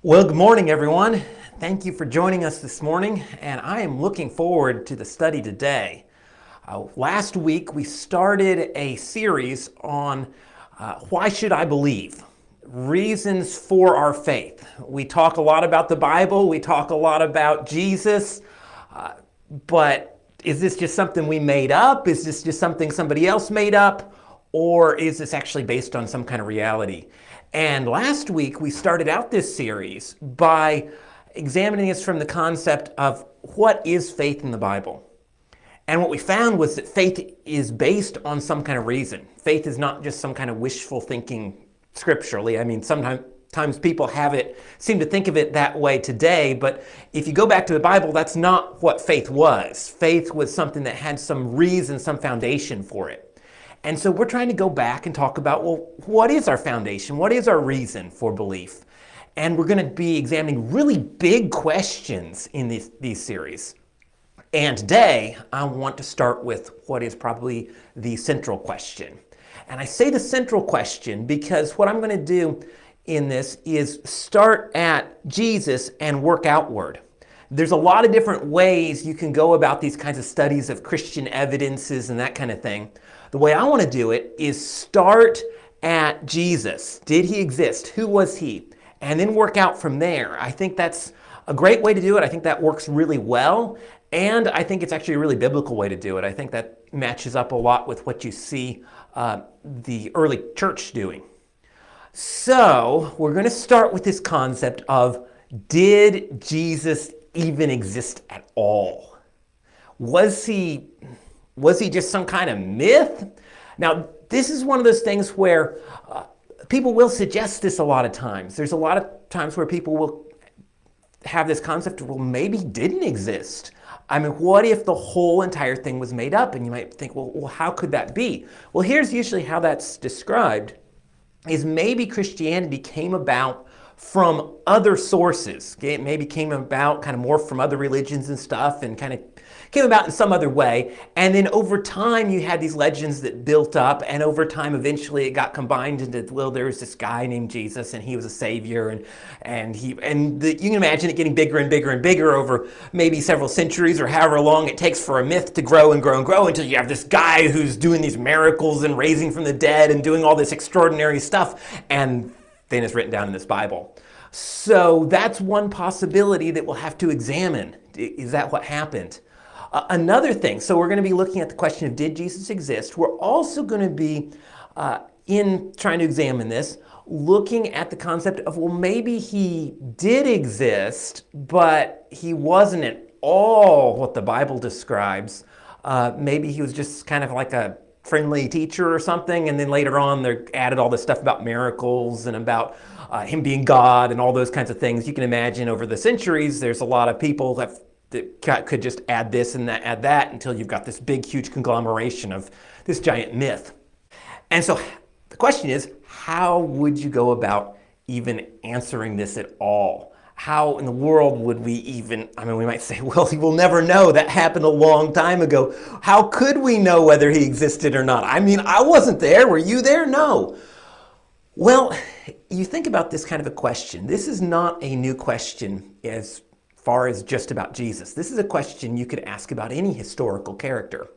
Well, good morning, everyone. Thank you for joining us this morning, and I am looking forward to the study today. Last week, we started a series on why should I believe? Reasons for our faith. We talk a lot about the Bible, we talk a lot about Jesus, but is this just something we made up? Is this just something somebody else made up? Or is this actually based on some kind of reality? And last week, we started out this series by examining this from the concept of what is faith in the Bible. And what we found was that faith is based on some kind of reason. Faith is not just some kind of wishful thinking scripturally. I mean, sometimes people seem to think of it that way today, but if you go back to the Bible, that's not what faith was. Faith was something that had some reason, some foundation for it. And so we're trying to go back and talk about, well, what is our foundation? What is our reason for belief? And we're going to be examining really big questions in these series. And today, I want to start with what is probably the central question. And I say the central question because what I'm going to do in this is start at Jesus and work outward. There's a lot of different ways you can go about these kinds of studies of Christian evidences and that kind of thing. The way I want to do it is start at Jesus. Did he exist? Who was he? And then work out from there. I think that's a great way to do it. I think that works really well. And I think it's actually a really biblical way to do it. I think that matches up a lot with what you see the early church doing. So we're going to start with this concept of, did Jesus even exist at all? Was he just some kind of myth? Now, this is one of those things where people will suggest this a lot of times. There's a lot of times where people will have this concept of, well, maybe he didn't exist. I mean, what if the whole entire thing was made up? And you might think, well, how could that be? Well, here's usually how that's described, is maybe Christianity came about from other sources. It maybe came about kind of more from other religions and stuff, and kind of came about in some other way. And then over time, you had these legends that built up, and over time, eventually it got combined into, well, there was this guy named Jesus, and he was a savior, and you can imagine it getting bigger and bigger and bigger over maybe several centuries or however long it takes for a myth to grow and grow and grow until you have this guy who's doing these miracles and raising from the dead and doing all this extraordinary stuff, and then it's written down in this Bible. So that's one possibility that we'll have to examine. Is that what happened? Another thing, so we're going to be looking at the question of, did Jesus exist? We're also going to be, in trying to examine this, looking at the concept of, well, maybe he did exist, but he wasn't at all what the Bible describes. Maybe he was just kind of like a friendly teacher or something, and then later on they added all this stuff about miracles and about him being God and all those kinds of things. You can imagine over the centuries there's a lot of people that could just add this and add that until you've got this big, huge conglomeration of this giant myth. And so the question is, how would you go about even answering this at all? How in the world would we even, we might say, well, we'll never know. That happened a long time ago. How could we know whether he existed or not? I wasn't there. Were you there? No. Well, you think about this kind of a question. This is not a new question as far as just about Jesus. This is a question you could ask about any historical character.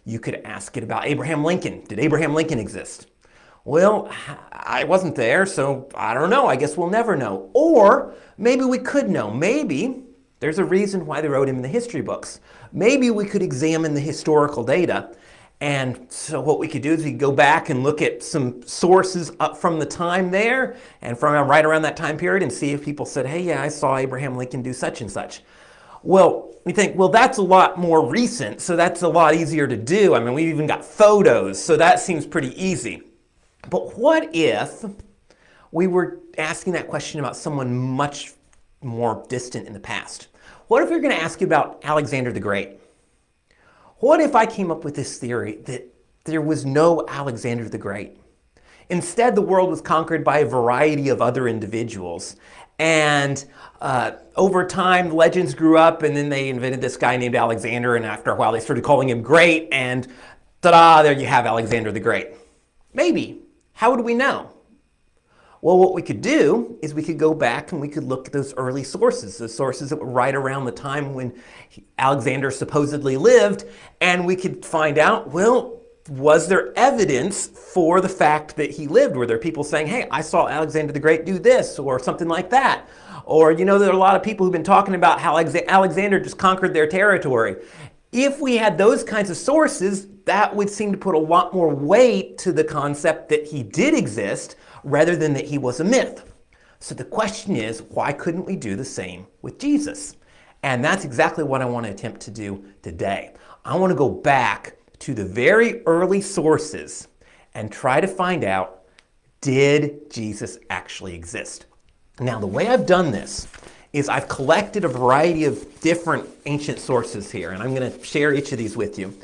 You could ask it about Abraham Lincoln. Did Abraham Lincoln exist? Well, I wasn't there, so I don't know. I guess we'll never know. Or maybe we could know. Maybe there's a reason why they wrote him in the history books. Maybe we could examine the historical data. And so what we could do is we could go back and look at some sources up from the time there and from right around that time period and see if people said, hey, yeah, I saw Abraham Lincoln do such and such. Well, we think, well, that's a lot more recent, so that's a lot easier to do. We've even got photos, so that seems pretty easy. But what if we were asking that question about someone much more distant in the past? What if we were going to ask you about Alexander the Great? What if I came up with this theory that there was no Alexander the Great? Instead, the world was conquered by a variety of other individuals. And over time, legends grew up, and then they invented this guy named Alexander, and after a while they started calling him Great, and ta-da, there you have Alexander the Great. Maybe. How would we know? Well, what we could do is we could go back and we could look at those early sources, the sources that were right around the time when Alexander supposedly lived, and we could find out, well, was there evidence for the fact that he lived? Were there people saying, hey, I saw Alexander the Great do this, or something like that? Or, there are a lot of people who've been talking about how Alexander just conquered their territory. If we had those kinds of sources, that would seem to put a lot more weight to the concept that he did exist rather than that he was a myth. So the question is, why couldn't we do the same with Jesus? And that's exactly what I want to attempt to do today. I want to go back to the very early sources and try to find out, did Jesus actually exist? Now, the way I've done this is I've collected a variety of different ancient sources here, and I'm going to share each of these with you.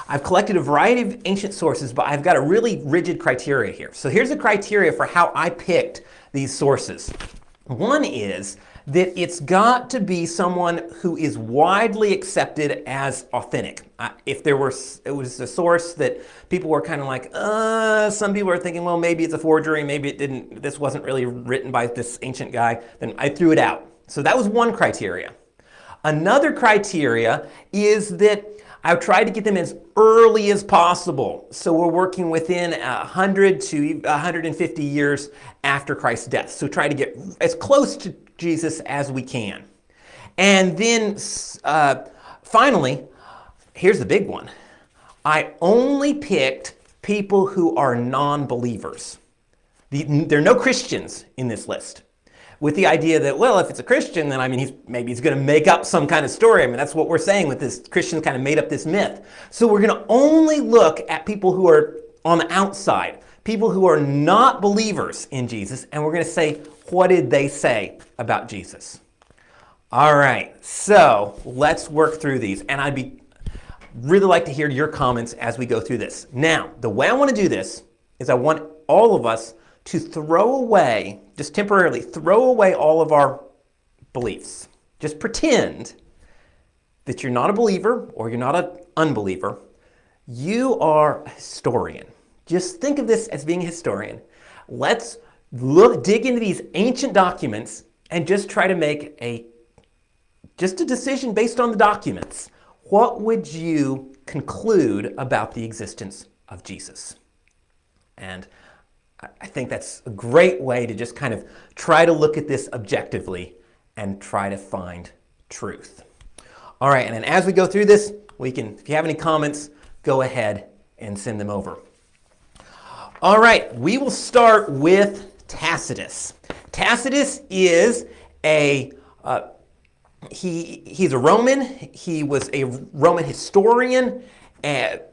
I've collected a variety of ancient sources, but I've got a really rigid criteria here. So here's the criteria for how I picked these sources. One is that it's got to be someone who is widely accepted as authentic. If it was a source that people were kind of like, some people are thinking, well, maybe it's a forgery, maybe this wasn't really written by this ancient guy, then I threw it out. So that was one criteria. Another criteria is that I've tried to get them as early as possible. So we're working within 100 to 150 years after Christ's death. So try to get as close to Jesus as we can. And then finally, here's the big one. I only picked people who are non-believers. There are no Christians in this list. With the idea that, well, if it's a Christian, then maybe he's going to make up some kind of story. That's what we're saying with this. Christians kind of made up this myth. So we're going to only look at people who are on the outside, people who are not believers in Jesus, and we're going to say, what did they say about Jesus? All right, so let's work through these, and I'd really like to hear your comments as we go through this. Now, the way I want to do this is I want all of us to throw away, just temporarily, throw away all of our beliefs. Just pretend that you're not a believer or you're not an unbeliever. You are a historian. Just think of this as being a historian. Let's dig into these ancient documents and just try to make just a decision based on the documents. What would you conclude about the existence of Jesus? And I think that's a great way to just kind of try to look at this objectively and try to find truth. All right, and then as we go through this, if you have any comments, go ahead and send them over. All right, we will start with Tacitus. Tacitus is he's a Roman. He was a Roman historian.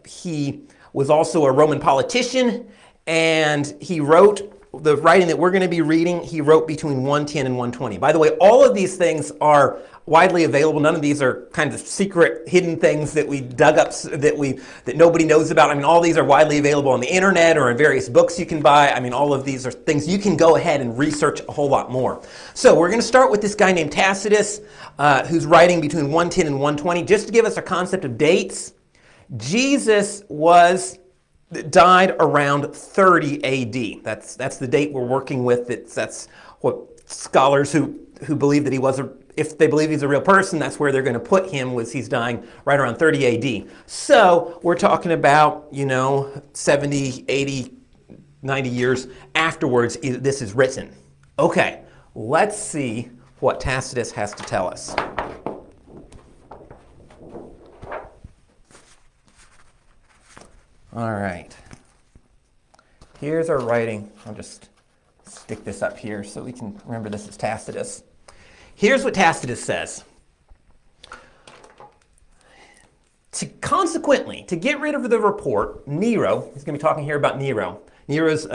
He was also a Roman politician. And he wrote, the writing that we're going to be reading, he wrote between 110 and 120. By the way, all of these things are widely available. None of these are kind of secret, hidden things that we dug up that nobody knows about. All these are widely available on the internet or in various books you can buy. All of these are things you can go ahead and research a whole lot more. So we're going to start with this guy named Tacitus, who's writing between 110 and 120. Just to give us a concept of dates, Jesus died around 30 AD. That's the date we're working with. That's what scholars who believe that if they believe he's a real person, that's where they're going to put him, he's dying right around 30 AD. So we're talking about, 70, 80, 90 years afterwards this is written. Okay, let's see what Tacitus has to tell us. All right. Here's our writing. I'll just stick this up here so we can remember this is Tacitus. Here's what Tacitus says. Consequently, to get rid of the report, Nero, he's going to be talking here about Nero. Nero's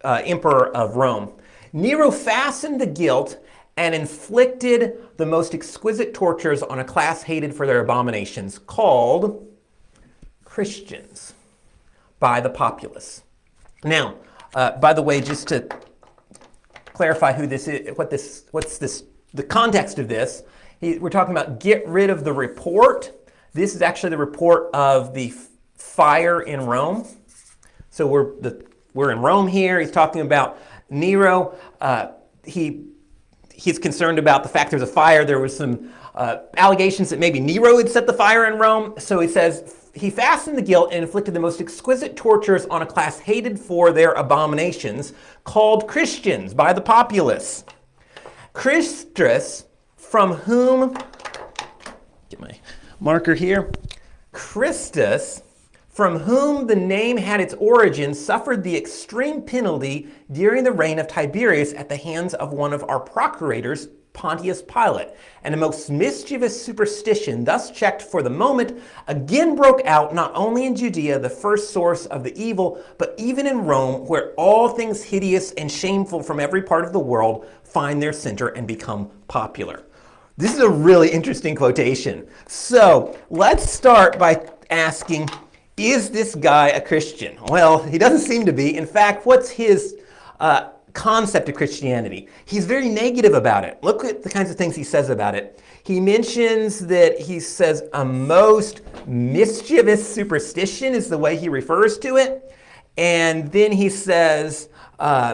emperor of Rome. Nero fastened the guilt and inflicted the most exquisite tortures on a class hated for their abominations, called Christians, by the populace. Now, by the way, just to clarify who this is, the context of this, we're talking about get rid of the report. This is actually the report of the fire in Rome. So we're in Rome here. He's talking about Nero, he's concerned about the fact there's a fire. There was some allegations that maybe Nero had set the fire in Rome. So he says, he fastened the guilt and inflicted the most exquisite tortures on a class hated for their abominations, called Christians by the populace. Christus, from whom, get my marker here, Christus, from whom the name had its origin, suffered the extreme penalty during the reign of Tiberius at the hands of one of our procurators, Pontius Pilate, and a most mischievous superstition, thus checked for the moment, again broke out not only in Judea, the first source of the evil, but even in Rome, where all things hideous and shameful from every part of the world find their center and become popular. This is a really interesting quotation. So let's start by asking, is this guy a Christian? Well, he doesn't seem to be. In fact, what's his concept of Christianity? He's very negative about it. Look at the kinds of things he says about it. He mentions that he says a most mischievous superstition is the way he refers to it. And then he says, the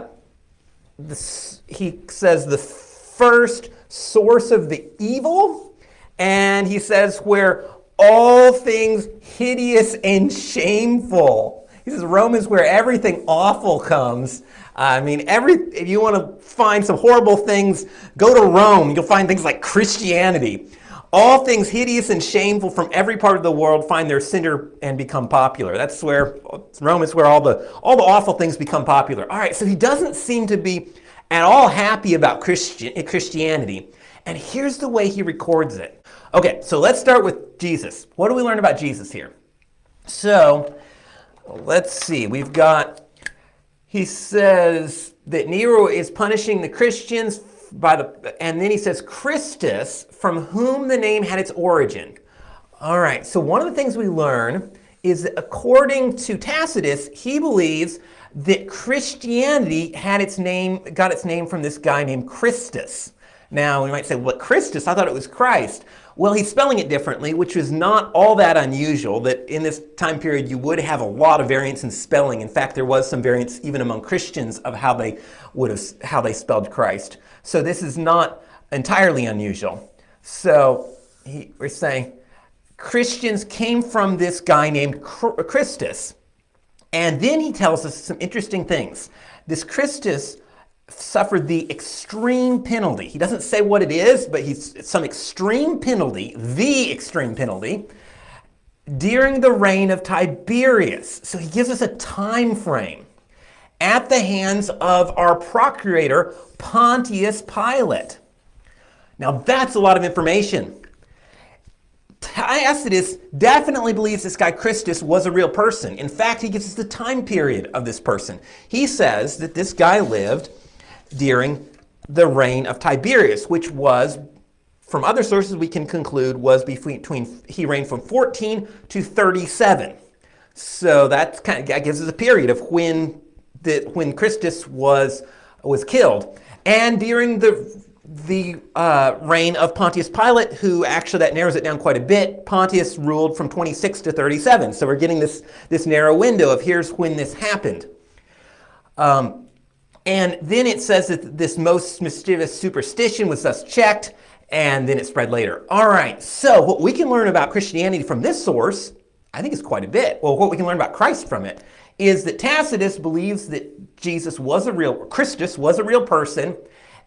first source of the evil. And he says where all things hideous and shameful. He says Rome is where everything awful comes. I mean, if you want to find some horrible things, go to Rome. You'll find things like Christianity. All things hideous and shameful from every part of the world find their center and become popular. That's where Rome is, where all the awful things become popular. All right, so he doesn't seem to be at all happy about Christianity. And here's the way he records it. Okay, so let's start with Jesus. What do we learn about Jesus here? So let's see. He says that Nero is punishing the Christians and then he says Christus, from whom the name had its origin. All right, so one of the things we learn is that according to Tacitus, he believes that Christianity got its name from this guy named Christus. Now, we might say, what, Christus? I thought it was Christ. Well, he's spelling it differently, which is not all that unusual, that in this time period you would have a lot of variance in spelling. In fact, there was some variance even among Christians of how they spelled Christ. So this is not entirely unusual. So we're saying Christians came from this guy named Christus. And then he tells us some interesting things. This Christus suffered the extreme penalty. He doesn't say what it is, but it's some extreme penalty, the extreme penalty, during the reign of Tiberius. So he gives us a time frame. At the hands of our procurator, Pontius Pilate. Now that's a lot of information. Tacitus definitely believes this guy Christus was a real person. In fact, he gives us the time period of this person. He says that this guy lived during the reign of Tiberius, which was, from other sources we can conclude, was he reigned from 14 to 37. So that gives us a period of when Christus was killed. And during the reign of Pontius Pilate, who actually that narrows it down quite a bit. Pontius ruled from 26 to 37. So we're getting this narrow window of here's when this happened. And then it says that this most mischievous superstition was thus checked, and then it spread later. All right, so what we can learn about Christianity from this source, I think is quite a bit. Well, what we can learn about Christ from it is that Tacitus believes that Christus was a real person,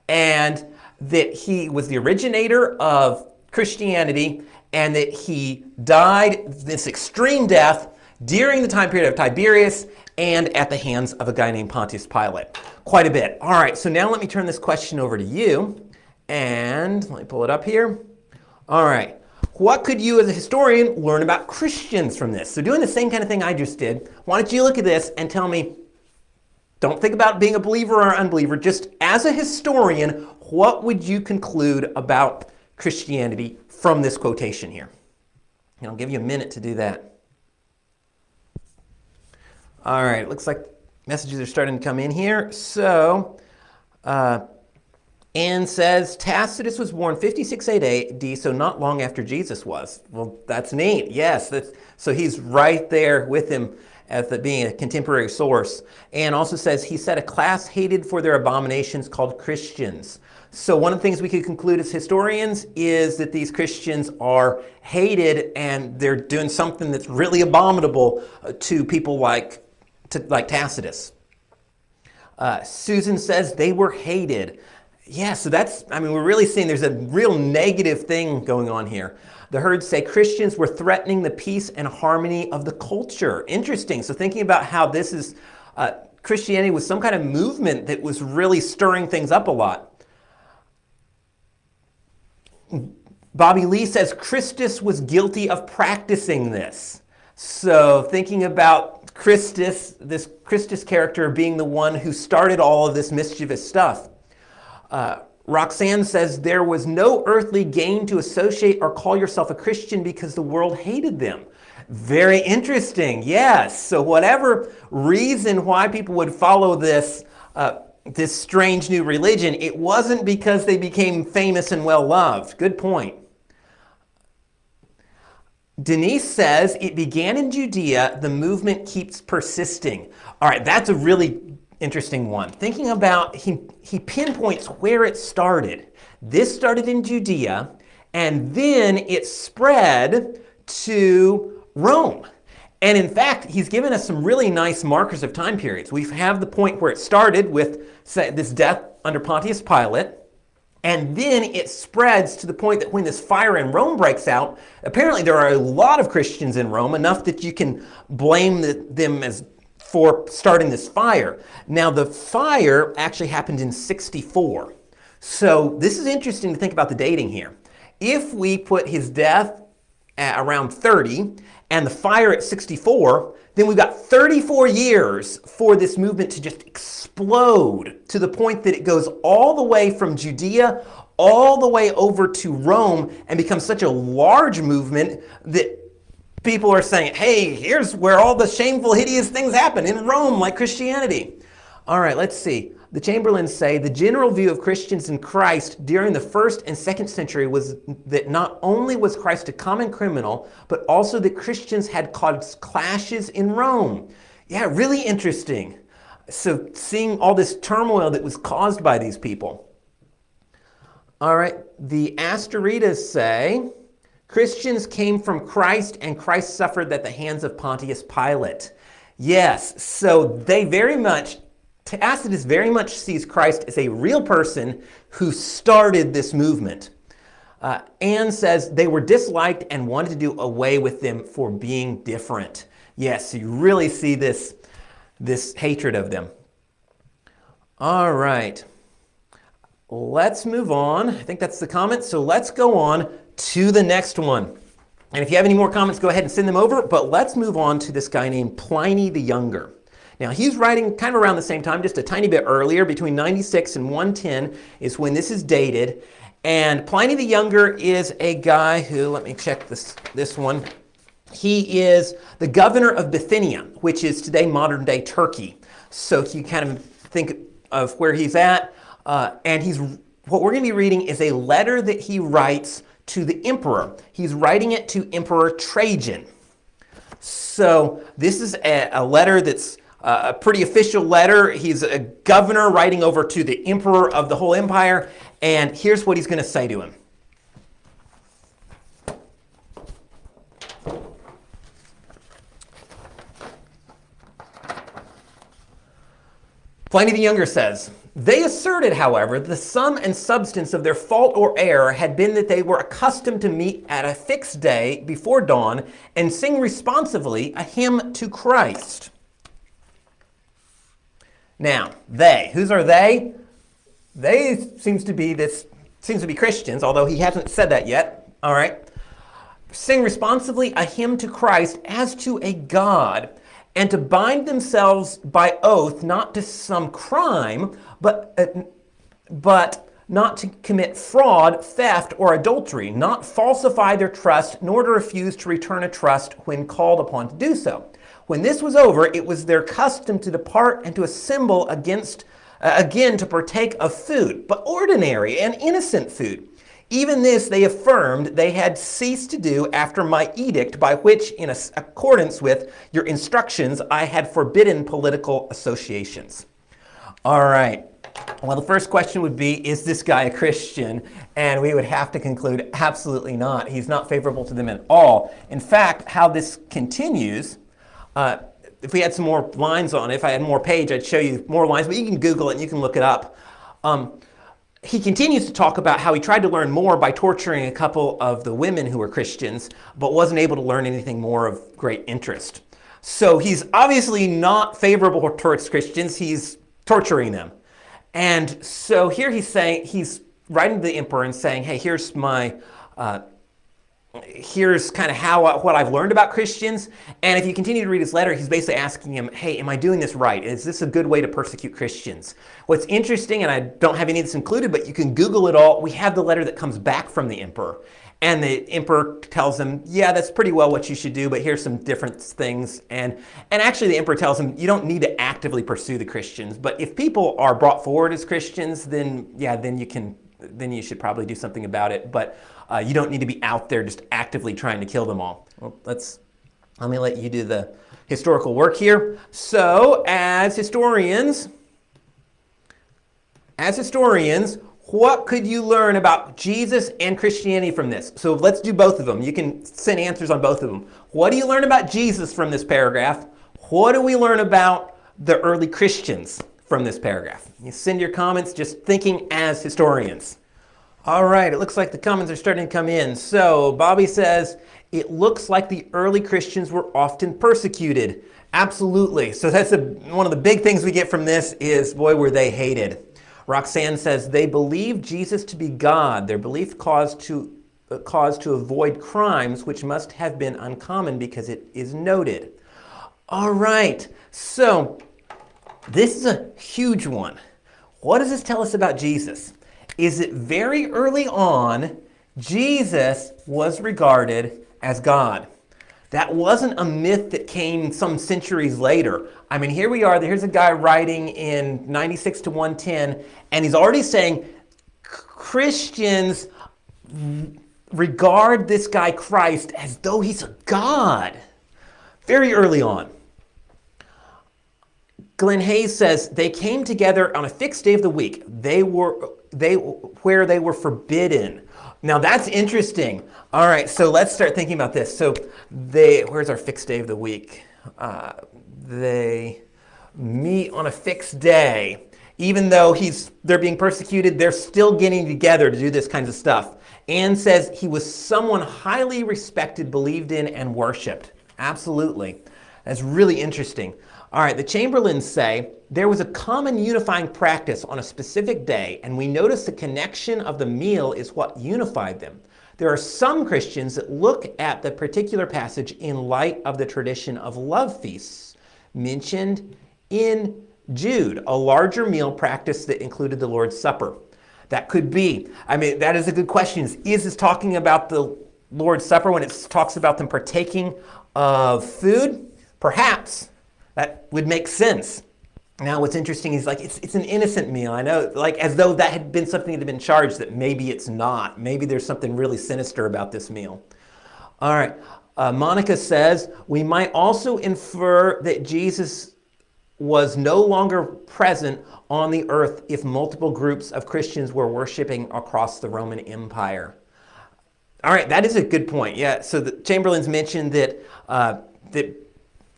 and that he was the originator of Christianity, and that he died this extreme death during the time period of Tiberius and at the hands of a guy named Pontius Pilate. Quite a bit. All right, so now let me turn this question over to you, and let me pull it up here. All right, what could you as a historian learn about Christians from this? So doing the same kind of thing I just did, why don't you look at this and tell me, don't think about being a believer or unbeliever, just as a historian, what would you conclude about Christianity from this quotation here? And I'll give you a minute to do that. All right, it looks like messages are starting to come in here. So, Anne says, Tacitus was born 56 AD, so not long after Jesus was. Well, that's neat. Yes, so he's right there with him. as being a contemporary source, and also says he said a class hated for their abominations called Christians. So one of the things we could conclude as historians is that these Christians are hated and they're doing something that's really abominable to people like Tacitus. Susan says they were hated. Yeah, so we're really seeing there's a real negative thing going on here. The Herds say Christians were threatening the peace and harmony of the culture. Interesting. So thinking about how this is, Christianity was some kind of movement that was really stirring things up a lot. Bobby Lee says Christus was guilty of practicing this. So thinking about Christus, this Christus character being the one who started all of this mischievous stuff. Roxanne says there was no earthly gain to associate or call yourself a Christian because the world hated them. Very interesting, yes. So whatever reason why people would follow this, this strange new religion, it wasn't because they became famous and well-loved. Good point. Denise says it began in Judea, the movement keeps persisting. All right, that's a really interesting one. Thinking about, he pinpoints where it started. This started in Judea, and then it spread to Rome. And in fact, he's given us some really nice markers of time periods. We have the point where it started with this death under Pontius Pilate, and then it spreads to the point that when this fire in Rome breaks out, apparently there are a lot of Christians in Rome, enough that you can blame them for starting this fire. Now, the fire actually happened in 64. So this is interesting to think about the dating here. If we put his death at around 30 and the fire at 64, then we've got 34 years for this movement to just explode to the point that it goes all the way from Judea all the way over to Rome and becomes such a large movement that people are saying, hey, here's where all the shameful, hideous things happen in Rome, like Christianity. All right, let's see. The Chamberlains say the general view of Christians in Christ during the 1st and 2nd century was that not only was Christ a common criminal, but also that Christians had caused clashes in Rome. Yeah, really interesting. So seeing all this turmoil that was caused by these people. All right, the Asteritas say Christians came from Christ and Christ suffered at the hands of Pontius Pilate. Yes, so they very much, Tacitus very much sees Christ as a real person who started this movement. Anne says they were disliked and wanted to do away with them for being different. Yes, so you really see this hatred of them. All right, let's move on. I think that's the comment, so let's go on to the next one. And if you have any more comments, go ahead and send them over, but let's move on to this guy named Pliny the Younger. Now, he's writing kind of around the same time, just a tiny bit earlier, between 96 and 110 is when this is dated. And Pliny the Younger is a guy who, let me check this one. He is the governor of Bithynia, which is today modern-day Turkey. So you kind of think of where he's at. And what we're going to be reading is a letter that he writes to the emperor. He's writing it to Emperor Trajan. So this is a letter that's a pretty official letter. He's a governor writing over to the emperor of the whole empire. And here's what he's going to say to him. Pliny the Younger says, they asserted, however, the sum and substance of their fault or error had been that they were accustomed to meet at a fixed day before dawn and sing responsively a hymn to Christ. Now, they. Whose are they? They seems to be Christians, although he hasn't said that yet. All right. Sing responsively a hymn to Christ as to a God, and to bind themselves by oath not to some crime, but not to commit fraud, theft, or adultery, not falsify their trust, nor to refuse to return a trust when called upon to do so. When this was over, it was their custom to depart and to assemble again to partake of food, but ordinary and innocent food, Even this they affirmed they had ceased to do after my edict, by which, in accordance with your instructions, I had forbidden political associations. All right. Well, the first question would be, is this guy a Christian? And we would have to conclude, absolutely not. He's not favorable to them at all. In fact, how this continues, if we had some more lines on it, if I had more page, I'd show you more lines, but you can Google it and you can look it up. He continues to talk about how he tried to learn more by torturing a couple of the women who were Christians, but wasn't able to learn anything more of great interest. So he's obviously not favorable towards Christians. He's torturing them. And so here he's saying, he's writing to the emperor and saying, hey, here's my, here's kind of what I've learned about Christians. And if you continue to read his letter, he's basically asking him, hey, am I doing this right? Is this a good way to persecute Christians? What's interesting, and I don't have any of this included, but you can Google it all. We have the letter that comes back from the emperor. And the emperor tells him, yeah, that's pretty well what you should do, but here's some different things. And actually the emperor tells him, you don't need to actively pursue the Christians, but if people are brought forward as Christians, then yeah, then you should probably do something about it. But you don't need to be out there just actively trying to kill them all. Well, let me let you do the historical work here. So as historians, what could you learn about Jesus and Christianity from this? So let's do both of them. You can send answers on both of them. What do you learn about Jesus from this paragraph? What do we learn about the early Christians from this paragraph? You send your comments just thinking as historians. All right, it looks like the comments are starting to come in. So Bobby says, it looks like the early Christians were often persecuted. Absolutely. So that's one of the big things we get from this is, boy, were they hated. Roxanne says, they believed Jesus to be God. Their belief caused to avoid crimes, which must have been uncommon because it is noted. All right, so this is a huge one. What does this tell us about Jesus? Is it very early on, Jesus was regarded as God? That wasn't a myth that came some centuries later. I mean, here we are. Here's a guy writing in 96 to 110, and he's already saying Christians regard this guy Christ as though he's a god. Very early on. Glenn Hayes says they came together on a fixed day of the week. Where they were forbidden. Now that's interesting. All right, so let's start thinking about this. So where's our fixed day of the week? They meet on a fixed day. Even though they're being persecuted, they're still getting together to do this kinds of stuff. Anne says he was someone highly respected, believed in, and worshipped. Absolutely. That's really interesting. All right, the Chamberlains say, there was a common unifying practice on a specific day, and we notice the connection of the meal is what unified them. There are some Christians that look at the particular passage in light of the tradition of love feasts mentioned in Jude, a larger meal practice that included the Lord's Supper. That could be. I mean, that is a good question. Is this talking about the Lord's Supper when it talks about them partaking of food? Perhaps. That would make sense. Now, what's interesting is it's an innocent meal. I know, as though that had been something that had been charged, that maybe it's not. Maybe there's something really sinister about this meal. All right. Monica says, we might also infer that Jesus was no longer present on the earth if multiple groups of Christians were worshiping across the Roman Empire. All right, that is a good point. Yeah, so the Chamberlains mentioned that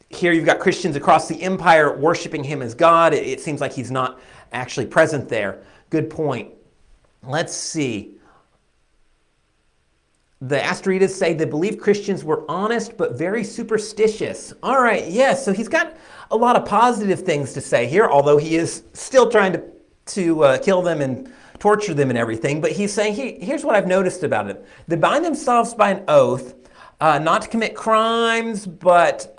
here you've got Christians across the empire worshiping him as God. It seems like he's not actually present there. Good point. Let's see. The Asteridas say they believe Christians were honest but very superstitious. All right, yes, so he's got a lot of positive things to say here, although he is still trying to kill them and torture them and everything. But he's saying, here's what I've noticed about it. They bind themselves by an oath, not to commit crimes, but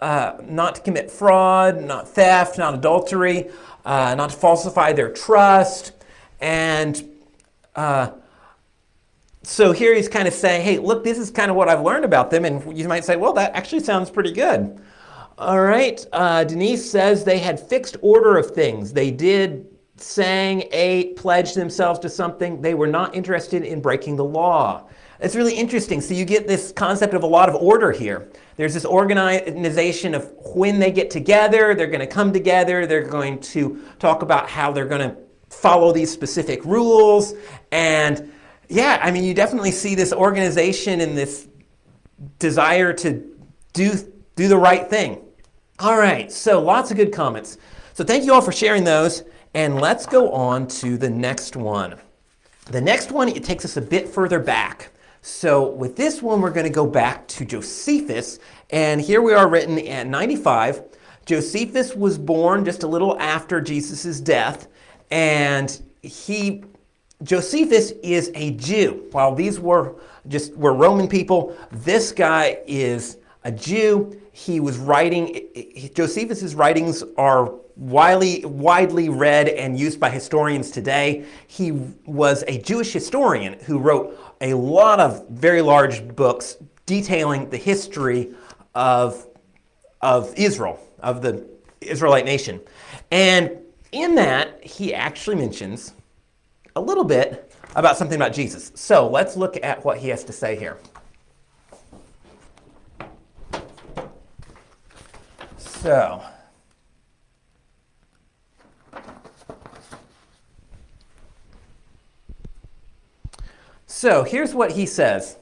not to commit fraud, not theft, not adultery, not to falsify their trust. And so here he's kind of saying, hey, look, this is kind of what I've learned about them. And you might say, well, that actually sounds pretty good. All right. Denise says they had fixed order of things. They did sang, ate, pledged themselves to something. They were not interested in breaking the law. It's really interesting. So you get this concept of a lot of order here. There's this organization of when they get together, they're going to come together, they're going to talk about how they're going to follow these specific rules. And yeah, I mean, you definitely see this organization and this desire to do the right thing. All right, so lots of good comments. So thank you all for sharing those. And let's go on to the next one. The next one, it takes us a bit further back. So with this one, we're going to go back to Josephus. And here we are written at 95. Josephus was born just a little after Jesus' death. And Josephus is a Jew. While these were Roman people, this guy is a Jew. He was writing, Josephus' writings are widely read and used by historians today. He was a Jewish historian who wrote a lot of very large books detailing the history of Israel, of the Israelite nation. And in that, he actually mentions a little bit about something about Jesus. So let's look at what he has to say here. So here's what he says.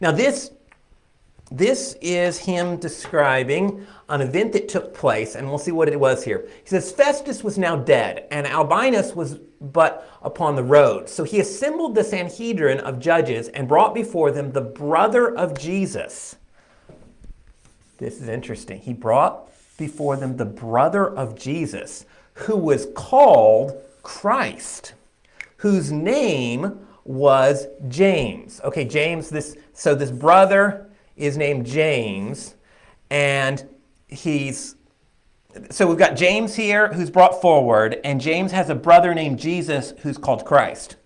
Now this is him describing an event that took place, and we'll see what it was here. He says, Festus was now dead, and Albinus was but upon the road. So he assembled the Sanhedrin of judges and brought before them the brother of Jesus. This is interesting. He brought before them the brother of Jesus, who was called Christ, whose name was James. Okay, James, this brother is named James, and so we've got James here who's brought forward, and James has a brother named Jesus who's called Christ.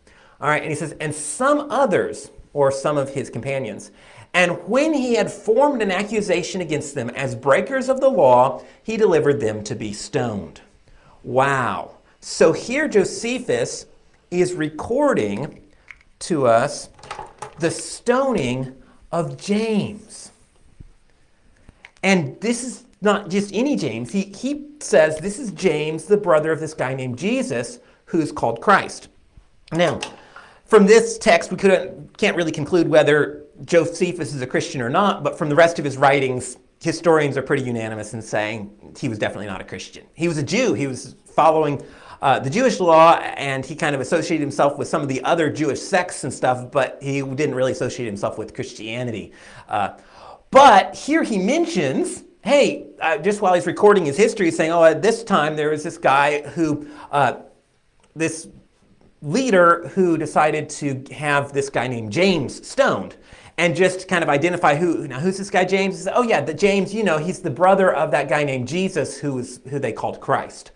All right, and he says, and some others, or some of his companions, and when he had formed an accusation against them as breakers of the law, he delivered them to be stoned. Wow. So here Josephus is recording to us the stoning of James. And this is not just any James. He says this is James, the brother of this guy named Jesus, who's called Christ. Now, from this text, we can't really conclude whether Josephus is a Christian or not, but from the rest of his writings, historians are pretty unanimous in saying he was definitely not a Christian. He was a Jew. He was following the Jewish law, and he kind of associated himself with some of the other Jewish sects and stuff, but he didn't really associate himself with Christianity. But here he mentions, hey, just while he's recording his history, he's saying, oh, at this time there was this guy who, this leader who decided to have this guy named James stoned. And just kind of identify who's this guy James? He said, oh yeah, James, he's the brother of that guy named Jesus who they called Christ.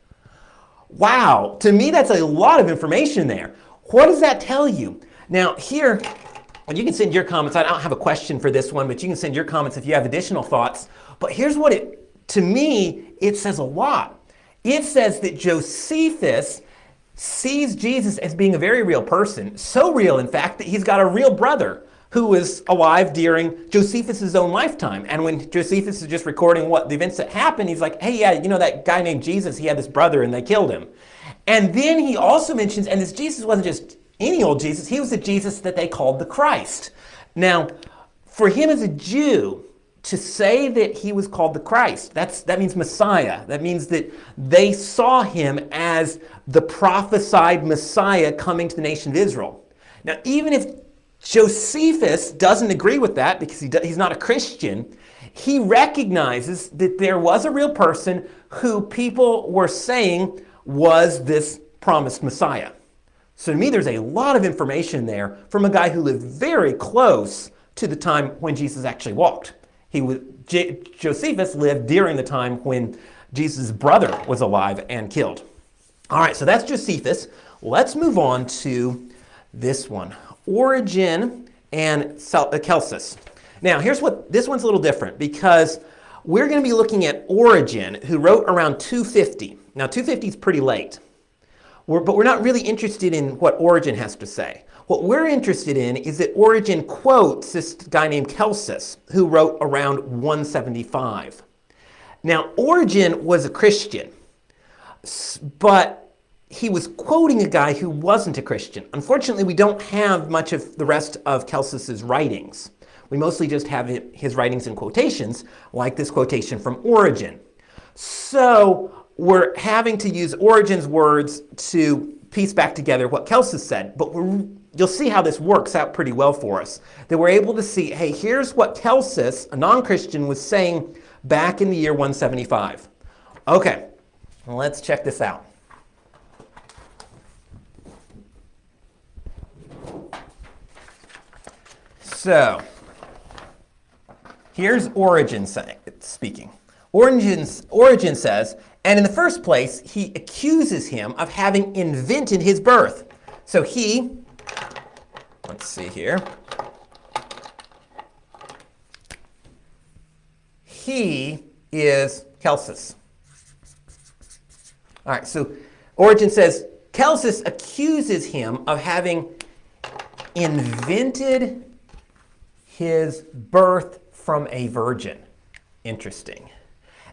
Wow, to me that's a lot of information there. What does that tell you? Now here, and you can send your comments. I don't have a question for this one, but you can send your comments if you have additional thoughts. But here's what to me, it says a lot. It says that Josephus sees Jesus as being a very real person. So real, in fact, that he's got a real brother who was alive during Josephus' own lifetime. And when Josephus is just recording the events that happened, he's like, hey, yeah, that guy named Jesus, he had this brother and they killed him. And then he also mentions, and this Jesus wasn't just any old Jesus, he was the Jesus that they called the Christ. Now, for him as a Jew, to say that he was called the Christ, that means Messiah. That means that they saw him as the prophesied Messiah coming to the nation of Israel. Now, even if Josephus doesn't agree with that because he's not a Christian, he recognizes that there was a real person who people were saying was this promised Messiah. So to me, there's a lot of information there from a guy who lived very close to the time when Jesus actually walked. Josephus lived during the time when Jesus' brother was alive and killed. All right, so that's Josephus. Let's move on to this one. Origen and Celsus. Now, this one's a little different because we're going to be looking at Origen, who wrote around 250. Now, 250 is pretty late. But we're not really interested in what Origen has to say. What we're interested in is that Origen quotes this guy named Celsus, who wrote around 175. Now, Origen was a Christian, but he was quoting a guy who wasn't a Christian. Unfortunately, we don't have much of the rest of Celsus's writings. We mostly just have his writings in quotations, like this quotation from Origen. So we're having to use Origen's words to piece back together what Celsus said, but you'll see how this works out pretty well for us. That we're able to see, hey, here's what Celsus, a non-Christian, was saying back in the year 175. Okay, let's check this out. So, here's Origen speaking. Origen says, and in the first place, he accuses him of having invented his birth. So let's see here. He is Celsus. All right, so Origen says, Celsus accuses him of having invented his birth from a virgin. Interesting.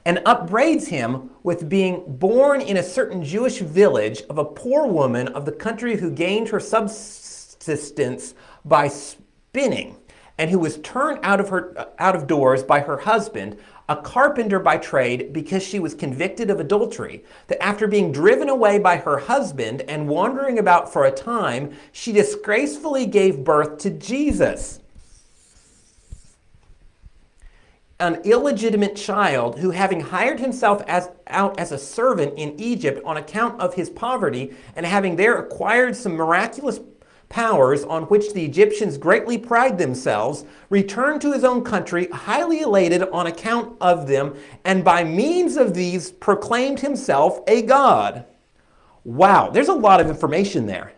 And upbraids him with being born in a certain Jewish village of a poor woman of the country who gained her subsistence by spinning, and who was turned out of doors by her husband, a carpenter by trade, because she was convicted of adultery, that after being driven away by her husband and wandering about for a time, she disgracefully gave birth to Jesus, an illegitimate child who, having hired himself out as a servant in Egypt on account of his poverty, and having there acquired some miraculous powers on which the Egyptians greatly pride themselves, returned to his own country, highly elated on account of them, and by means of these proclaimed himself a god. Wow, there's a lot of information there.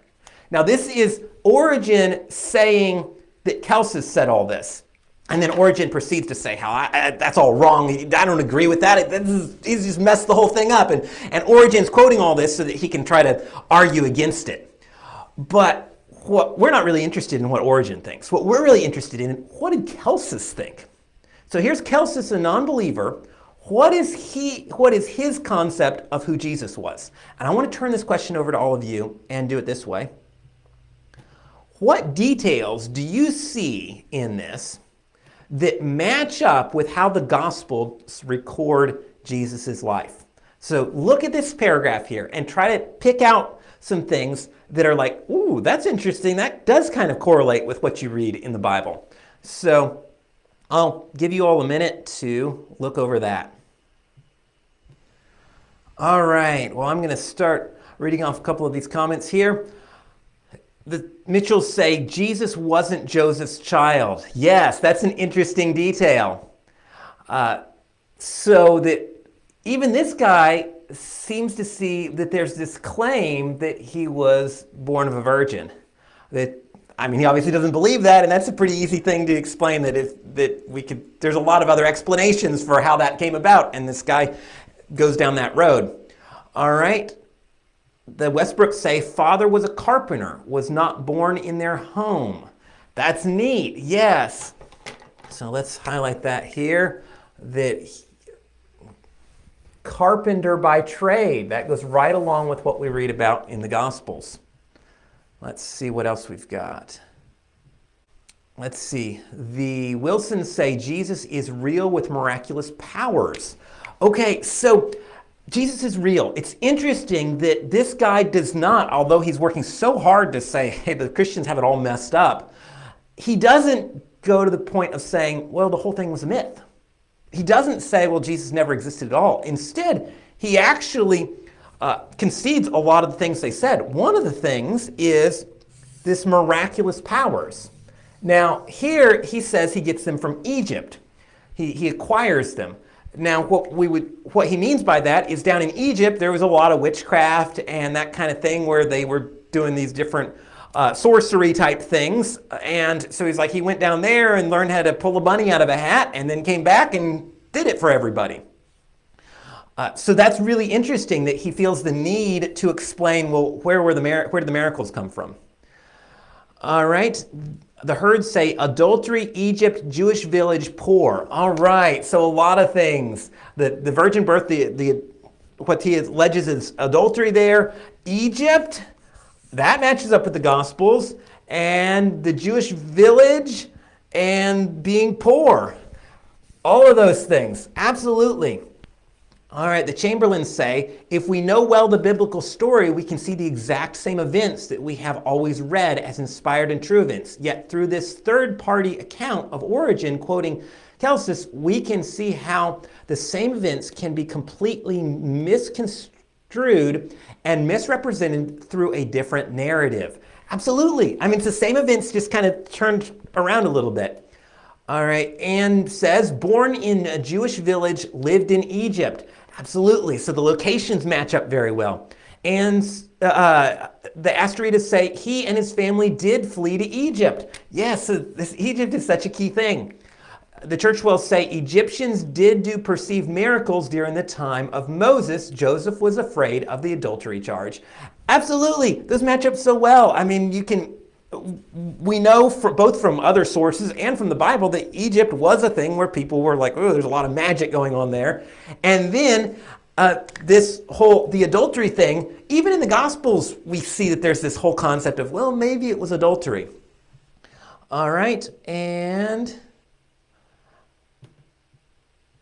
Now, this is Origen saying that Celsus said all this. And then Origen proceeds to say how that's all wrong. I don't agree with that. He's just messed the whole thing up. And Origen's quoting all this so that he can try to argue against it. But we're not really interested in what Origen thinks. What we're really interested in, what did Celsus think? So here's Celsus, a non-believer. What is his concept of who Jesus was? And I want to turn this question over to all of you and do it this way. What details do you see in this that match up with how the Gospels record Jesus' life? So look at this paragraph here and try to pick out some things that are like, ooh, that's interesting. That does kind of correlate with what you read in the Bible. So I'll give you all a minute to look over that. All right, well, I'm going to start reading off a couple of these comments here. The Mitchells say Jesus wasn't Joseph's child. Yes, that's an interesting detail. So that even this guy seems to see that there's this claim that he was born of a virgin. He obviously doesn't believe that, and that's a pretty easy thing to explain. There's a lot of other explanations for how that came about, and this guy goes down that road. All right. The Westbrooks say father was a carpenter, was not born in their home. That's neat, yes. So let's highlight that here. That carpenter by trade, that goes right along with what we read about in the Gospels. Let's see what else we've got. Let's see. The Wilsons say Jesus is real with miraculous powers. Okay, so Jesus is real. It's interesting that this guy does not, although he's working so hard to say, hey, the Christians have it all messed up, he doesn't go to the point of saying, well, the whole thing was a myth. He doesn't say, well, Jesus never existed at all. Instead, he actually concedes a lot of the things they said. One of the things is this miraculous powers. Now, here he says he gets them from Egypt. He acquires them. Now, what he means by that is down in Egypt, there was a lot of witchcraft and that kind of thing where they were doing these different sorcery type things. And so he went down there and learned how to pull a bunny out of a hat and then came back and did it for everybody. So that's really interesting that he feels the need to explain, well, where did the miracles come from? All right. The herds say adultery, Egypt, Jewish village, poor. All right. So a lot of things. The virgin birth, what he alleges is adultery there. Egypt, that matches up with the Gospels. And the Jewish village and being poor. All of those things. Absolutely. All right, the Chamberlains say, if we know well the biblical story, we can see the exact same events that we have always read as inspired and true events. Yet through this third-party account of origin, quoting Tacitus, we can see how the same events can be completely misconstrued and misrepresented through a different narrative. Absolutely. I mean, it's the same events, just kind of turned around a little bit. All right, and says, born in a Jewish village, lived in Egypt. Absolutely, so the locations match up very well. And the Asteroides say he and his family did flee to Egypt. Yes, so Egypt is such a key thing. The church will say Egyptians did do perceived miracles during the time of Moses. Joseph was afraid of the adultery charge. Absolutely, those match up so well. I mean, we know both from other sources and from the Bible that Egypt was a thing where people were like, oh, there's a lot of magic going on there. And then the adultery thing, even in the Gospels, we see that there's this whole concept of, well, maybe it was adultery. All right, and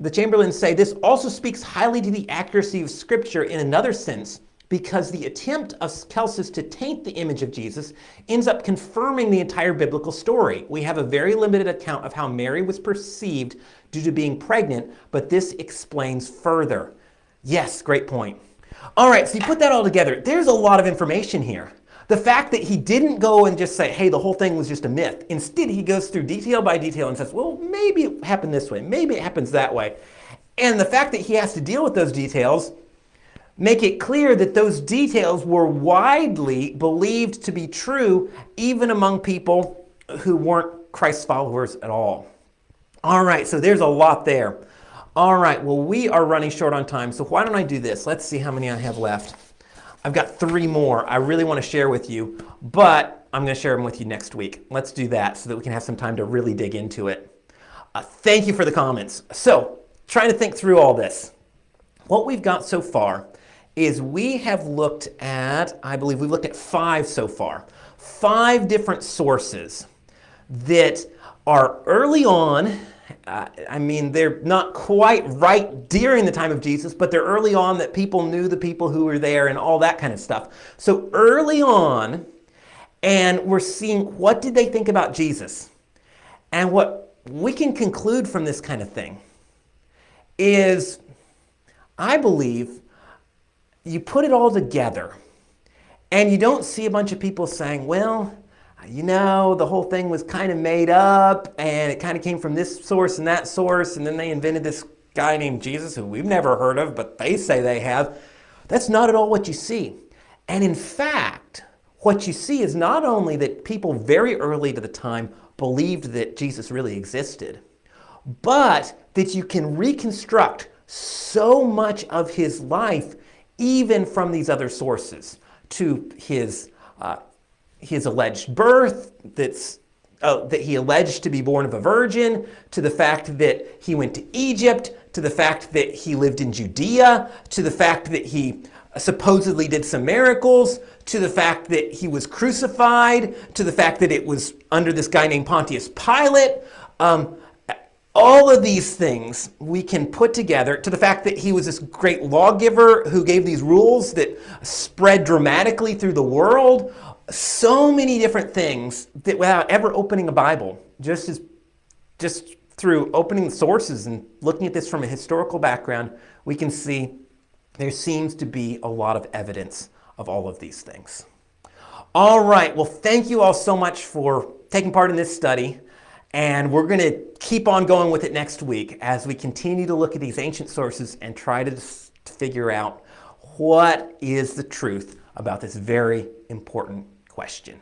the Chamberlains say this also speaks highly to the accuracy of Scripture in another sense, because the attempt of Celsus to taint the image of Jesus ends up confirming the entire biblical story. We have a very limited account of how Mary was perceived due to being pregnant, but this explains further. Yes, great point. All right, so you put that all together. There's a lot of information here. The fact that he didn't go and just say, hey, the whole thing was just a myth. Instead, he goes through detail by detail and says, well, maybe it happened this way. Maybe it happens that way. And the fact that he has to deal with those details make it clear that those details were widely believed to be true, even among people who weren't Christ's followers at all. All right, so there's a lot there. All right, well, we are running short on time, so why don't I do this? Let's see how many I have left. I've got 3 more I really want to share with you, but I'm going to share them with you next week. Let's do that so that we can have some time to really dig into it. Thank you for the comments. So, trying to think through all this. What we've got so far is we have looked at, I believe we've looked at 5 so far. 5 different sources that are early on. I mean, they're not quite right during the time of Jesus, but they're early on that people knew the people who were there and all that kind of stuff. So early on, and we're seeing what did they think about Jesus? And what we can conclude from this kind of thing is, I believe, you put it all together and you don't see a bunch of people saying, well, you know, the whole thing was kind of made up and it kind of came from this source and that source, and then they invented this guy named Jesus who we've never heard of, but they say they have. That's not at all what you see. And in fact, what you see is not only that people very early to the time believed that Jesus really existed, but that you can reconstruct so much of his life even from these other sources, to his alleged birth, that he alleged to be born of a virgin, to the fact that he went to Egypt, to the fact that he lived in Judea, to the fact that he supposedly did some miracles, to the fact that he was crucified, to the fact that it was under this guy named Pontius Pilate. All of these things we can put together, to the fact that he was this great lawgiver who gave these rules that spread dramatically through the world. So many different things that without ever opening a Bible, just through opening the sources and looking at this from a historical background, we can see there seems to be a lot of evidence of all of these things. All right, well, thank you all so much for taking part in this study. And we're going to keep on going with it next week as we continue to look at these ancient sources and try to figure out what is the truth about this very important question.